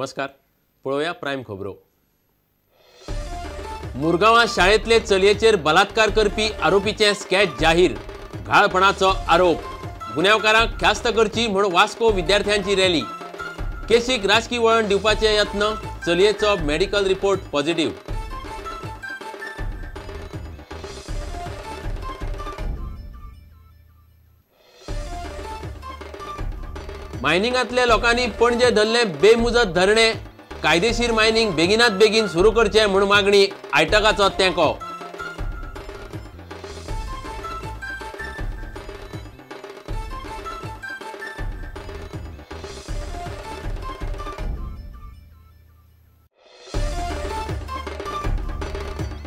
नमस्कार, पळोवया प्रायम खबरो। मुरगांवां शाळेंतले चलयेचेर बलात्कार करपी आरोपीचे स्केच जाहीर, घाळपणाचो आरोप, गुन्यांवकारांक ख्यास्त करची म्हूण वास्को विद्यार्थ्यांची रॅली, केसीक राजकीय वळण दिवपाचे यत्न, चलयेचो मेडिकल रिपोर्ट पॉझिटिव्ह। मायनिंगांतल्या लोकांनी पणजे धरले बेमुजत धरणे, कायदेशीर मायनिंग बेगिनात बेगीन सुरू करचे म्हूण मागणी, आयटकाचो तेंको।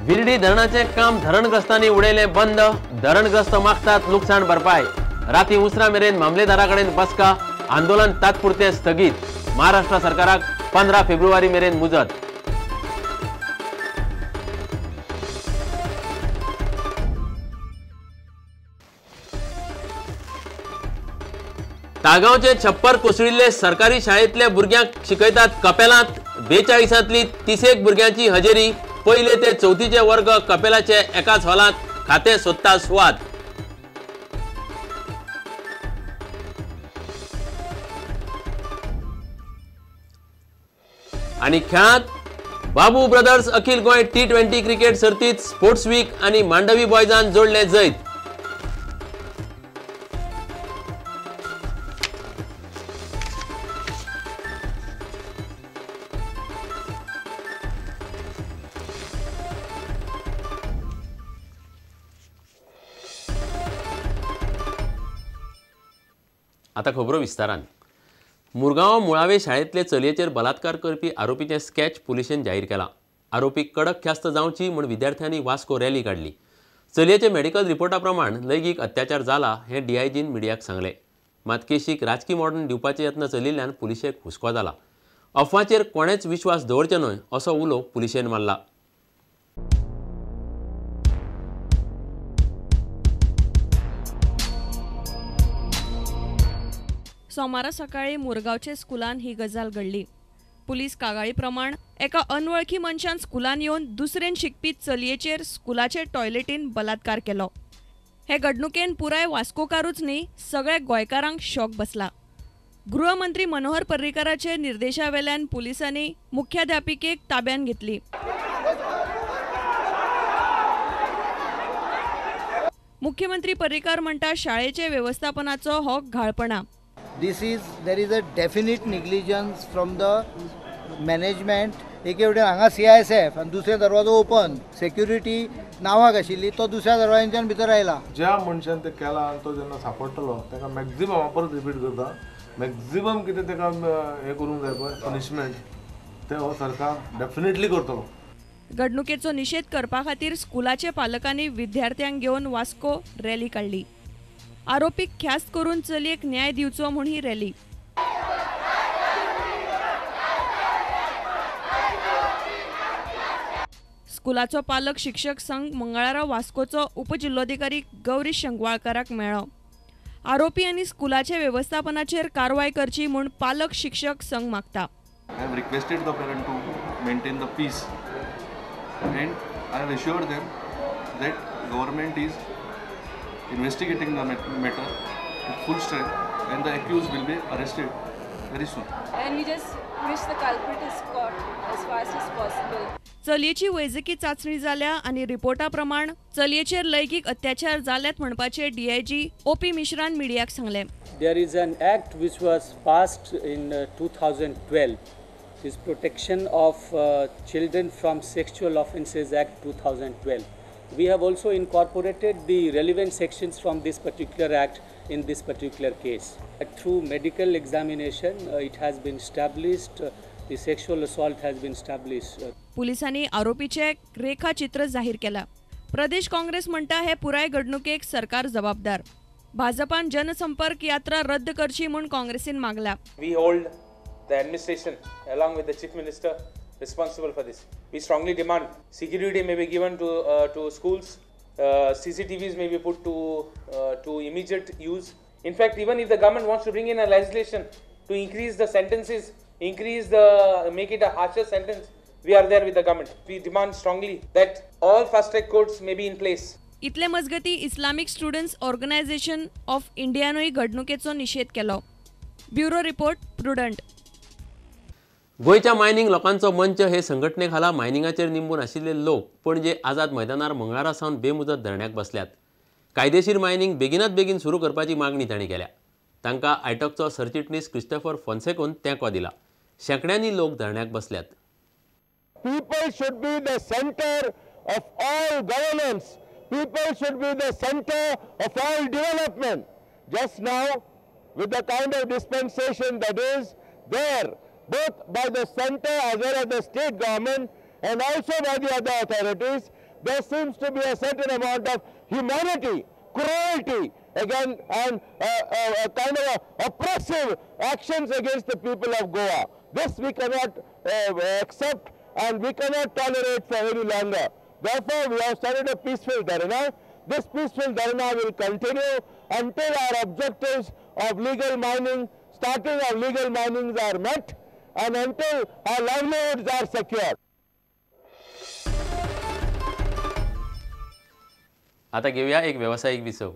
विर्डी धरणाचे काम धरणग्रस्तांनी उडयले बंद, धरणग्रस्त मागतात लुकसाण भरपाय, राती उसरा मेरेन मामलेदाराकडेन बसका, आंदोलन तात्पुरते स्थगीत, महाराष्ट्र सरकाराक 15 फेब्रुवारी मेरेन मुजत। ताळगांवचे छप्पर कोसळिल्ले सरकारी शाळेंतल्या भुरग्यांक शिकयतात कपेलांत, 42 30 भुरग्यांची हजेरी, पयले ते चौथीचे वर्ग कपेलाचे एकाच हॉलांत, खाते सोदता सुवात। आणि खेळांत बाबू ब्रदर्स अखिल गोंय T20 क्रिकेट सर्तीत स्पोर्ट्स वीक आणि मांडवी बॉयजान जोडले जैत। आता खबरो विस्तारान। मुरगांव मुळावे शाळेंतले चलयेचेर बलात्कार करपी आरोपीचे स्केच पुलिशेन जाहीर केला। आरोपीक कडक ख्यास्त जावची म्हूण विद्यार्थ्यांनी वास्को रॅली काढली। चलयेचे मेडिकल रिपोर्टा प्रमाण लैंगीक अत्याचार जाला हे DIGन मिडियाक सांगले। मात केशीक राजकीय मोडण दिवपाचे यत्न चलिल्ल्यान पुलिशेक हुस्को जाला। अफवाचेर कोणेच विश्वास दवरचे न्हय असो उलो पुलिशेन मारला। सोमारा सकाळी मुरगांवचे स्कुलान ही गजाल घडली। पुलीस कागाळी प्रमाण एका अनवळखी मनशान स्कुलान येवन दुसरेन शिकपी चलयेचेर स्कुलाचे टॉयलेटीन बलात्कार केलो। हे घडणुकेन पुराय वास्कोकारूच न्ही, सगळ्या गोंयकारांक शॉक बसला। गृहमंत्री मनोहर पर्रीकाराचे निर्देशावेल्यान पुलिसांनी मुख्याध्यापिकेक ताब्यान घेतली। मुख्यमंत्री पर्रीकार म्हणटा शाळेचे व्यवस्थापनाचो हो घाळपणा। There is a definite negligence from the management. एके वटेन हांगा CISF आनी दुसरे दरवाजो ओपन, सेक्युरिटी नावाक आशिल्ली तो दुसऱ्या दरवाज्याच्यान भितर आयला। ज्या मनशान ते केला तो जेन्ना सापडटलो ताका मॅक्झिमम हांव परत रिपीट करता, मॅक्झिमम कितें ताका हे करूंक जाय पळय पनिशमेंट ते हो सरकार डेफिनेटली करतलो। घडणुकेचो निषेध करपा खातीर स्कुलाचे पालकांनी विद्यार्थ्यांक घेवन वास्को रॅली काढली। आरोपीक ख्यास्त करून चलयेक न्याय दिवचो म्हूण ही रॅली। स्कुलाचो पालक शिक्षक संघ मंगळारा वास्कोचो उपजिल्लोधिकारी गौरी शंकवाळकाराक मेळ्ळो। आरोपी आनी स्कुलाचे व्यवस्थापनाचेर कारवाय करची म्हूण पालक शिक्षक संघ मागता। I have requested the parent to maintain the peace and I have assured them that government is investigating the matter with full strength and the accused will be arrested very soon. And we just wish the culprit is caught as fast as possible. चलयेची वैजकी चाचणी जाल्या आणि रिपोर्टा प्रमाण चलयेचेर लैंगिक अत्याचार जाल्यात म्हणपाचे DIG OP मिश्रान मिडियाक सांगले। There is an act which was passed in 2012. This Protection of Children from Sexual Offences Act 2012. We have also incorporated the relevant sections from this particular act in this particular case. Through medical examination, it has been established, the sexual assault has been established. पोलिसांनी आरोपीचे रेखाचित्र जाहीर केला। प्रदेश काँग्रेस म्हणटा हे पुराय घडणुकेक सरकार जबाबदार। भाजपान जनसंपर्क यात्रा रद्द करची म्हूण काँग्रेसीन मागला। We hold the administration along with the chief minister responsible for this. We strongly demand security may be given to schools, CCTVs may be put to immediate use. In fact, even if the government wants to bring in a legislation to increase the sentences make it a harsher sentence, we are there with the government. We demand strongly that all fast track courts may be in place. इतले मजगती Islamic students organisation of इंडियानूय घडणुकेचो निषेध केलो. Bureau report prudent. गोयच्या mining लोकांचो मंच हे संघटने खाला मायनिंगाचेर निंबून आशिल्ले लोक पणजे आझाद मैदानार मंगळारा सावन बेमुजत धरण्याक बसल्यात. कायदेशीर मायनिंग बेगिनात बेगीन सुरू करपाची मागणी तांणी केल्या. तांकां आयटॉकचो सरचिटणीस क्रिस्टोफर फॉन्सेकोन तेंको दिला. शेंकड्यांनी लोक धरण्याक बसल्यात. People should be the center of all governance. People should be the center of all development. Just now, with the kind of dispensation that is there, both by the center as well as the state government and also by the other authorities, there seems to be a certain amount of humanity, cruelty, again, and a kind of oppressive actions against the people of Goa. This we cannot accept and we cannot tolerate for any longer. Therefore, we have started a peaceful dharna. This peaceful dharna will continue until our objectives of legal mining, starting of legal minings are met and until our livelihoods are secured. आता घेऊया एक व्यावसायिक विसव.